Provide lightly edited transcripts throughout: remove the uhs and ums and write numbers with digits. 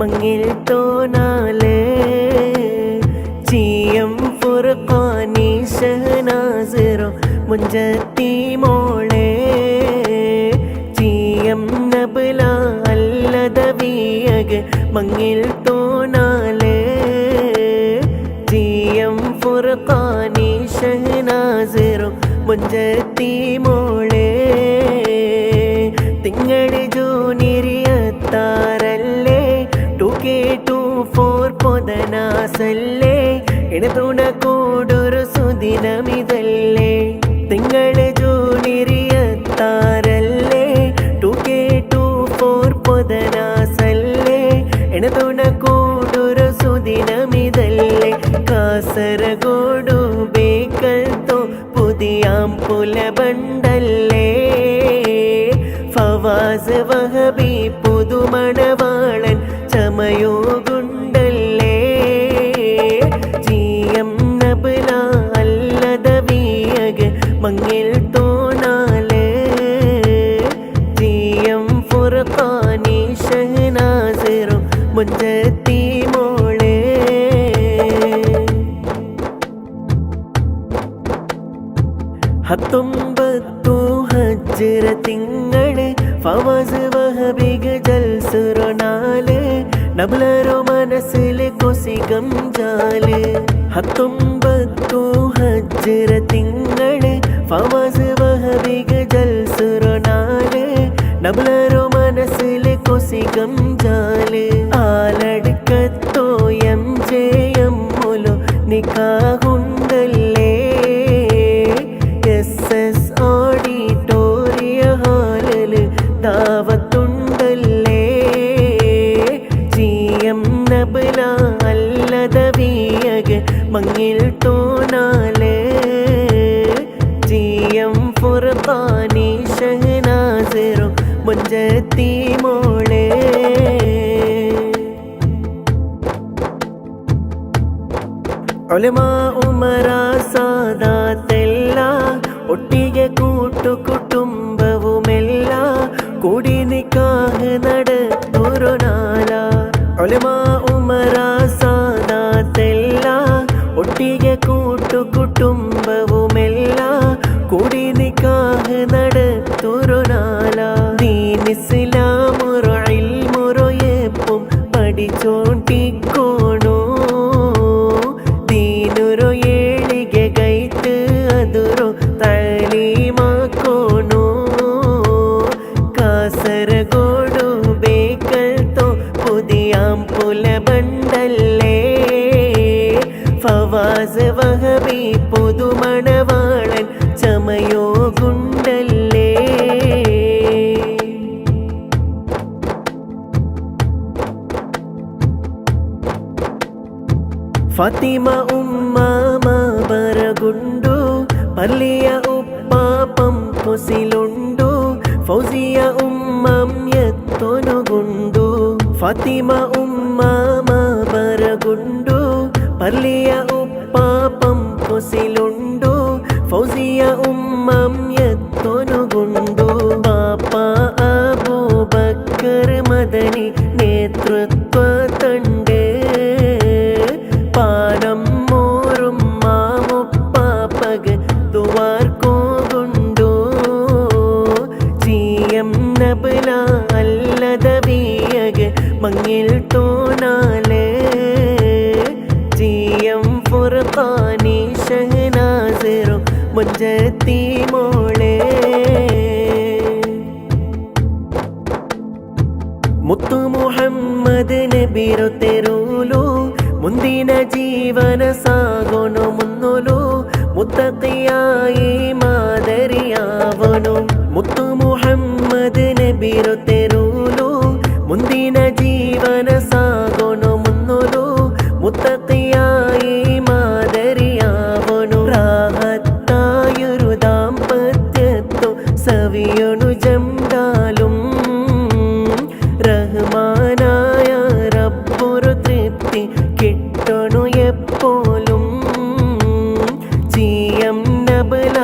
മങ്ങിൽ തോനാല് ജിയം ഫുർഖാനി ഷഹനാസിറോ മുഞ്ചത്തി മോളെ ജിയം നബല അല്ലദവിയഗ് മങ്ങിൽ തോനാല് ജിയം ഫുർഖാനി ഷഹനാസിറോ മുഞ്ചത്തി മോളെ തിങ്കള് ജൂനിരിയത്താറല്ലേ 2K24 പൊതനാസല്ലേ ഇണതുണ കൂടൊരു സുദിനമിതല്ലേ തിങ്കള് ജൂനിരിയത്താറല്ലേ 2K24 പൊതനാസല്ലേ ഇണതുണ കൂടൊരു സുദിനമിതല്ലേ Kasaragod ബേക്കൽത്തോ പുതിയാം പുലബണ്ടല്ലേ Fawaz Wahbi Puthumanavalan ചമയോകുണ്ടല്ലേ ജിയം നബല അല്ലദവിയഗ് മങ്ങിൽ തോനാല് ജിയം Furqani ഷഹനാസിറോ മുഞ്ചത്തി മോളെ 19 ഹജ്റ തിങ്കള് ഫവാസ് വഹബിഗ് ജൽസുറനാല് നബ്ലറോ മനസ്സില് കൊസികം ജാല് 19 ഹജ്റ തിങ്കള് ഫവാസ് വഹബിഗ് ജൽസുറനാല് നബ്ലറോ മനസ്സില് കൊസികം ജാല് ആലടുക്കത്തോ MJM മുലോ നിക്കാഹുണ്ടല്ലേ SS ഓഡിറ്റോറിയ ഹാളില് ദാവത്തുണ്ടല്ലേ ജിയം നബല അല്ലദവിയഗ് മങ്ങിൽ തോനാല് ജിയം ഫുർഖാനി ഷഹനാസിറോ മുഞ്ചത്തി മോളെ ഉലമാ ഉമറാ സാദാത്തെല്ല ഒട്ടിಗೆ കൂട്ടുകുടുംബവുമെല്ല കൂടി നിക്കാഹ് നടത്തൊരു നാല ഉലമാ ഉമറാ സാദാത്തെല്ല ഒട്ടിಗೆ കൂട്ടുകുടുംബവുമെല്ല കൂടി നിക്കാഹ് നടത്തൊരു നാല ദീൻ ഇസ്ലാമുറോ ഇൽമുറോ എപ്പും പഠിച്ചോണ്ടിക്കോണോ ദീനുറോ ഏಳಿಗೆ ಗೈത്ത് അതുറോ തലീമാക്കോണോ കാസർഗോഡു ബേക്കൽത്തോ പുതിയാം പുലബണ്ടല്ലേ ഫവാസ് വഹബി പുതുമണവാളൻ ചമയോകുണ്ടല്ലേ ഫാത്തിമ ഉമ്മാമ ബറഗുണ്ടു പള്ളിയ ഉപ്പാപ്പം കൊസിലുണ്ടു ഫൗസിയ ഉമ്മം എത്തൊനുകുണ്ടു ഫാത്തിമ ഉമ്മാമ ബറഗുണ്ടു പള്ളിയ ഉപ്പാപ്പം കൊസിലുണ്ടു ഫൗസിയ ഉമ്മം എത്തൊനുകുണ്ടു പാപ്പ അബൂബക്കർ മദനി നേതൃത്വ തണ്ട് പാനം മോറും മാമുപ്പാപ്പഗ് ദുവാർക്കോകുണ്ടു ജിയം നബല അല്ലദവിയഗ് മങ്ങിൽ തോനാല് ജിയം ഫുർഖാനി ഷഹനാസിറോ മുഞ്ചത്തി മോളെ മുത്തു മുഹമ്മദ് നബിರೋ ತೆರೂಲು ಮುಂದಿನ ಜೀವನ ಸಾಗೋನು ಮುನ್ನೋಲು ಮುತ್ತಕಿಯಾಯಿ ಮಾದರಿಯಾವನು ಮುತ್ತು ಮುಹಮ್ಮದ್ ನಬಿರೋ ತೆರೂಲು ಮುಂದಿನ ಜೀವನ ಸಾಗೋನು ಮುನ್ನೋಲು മുത്തഖിയായി മാതരിയാവണു റാഹത്തായൊരു ദാമ്പത്യത്തു സവിയൊണു ജംഡാലും റഹ്മാനായ റബ്ബൊരു തൃപ്തി കിട്ടണു എപ്പോലും ജിയം നബല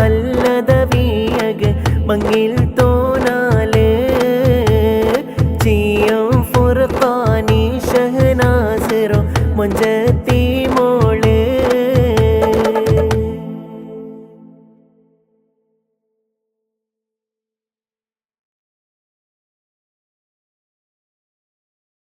അല്ലദവിയഗ് മങ്ങിൽ തോനാല് ജിയം ഫുർഖാനി ഷഹനാസിറോ മൊഞ്ചത്തി മോള്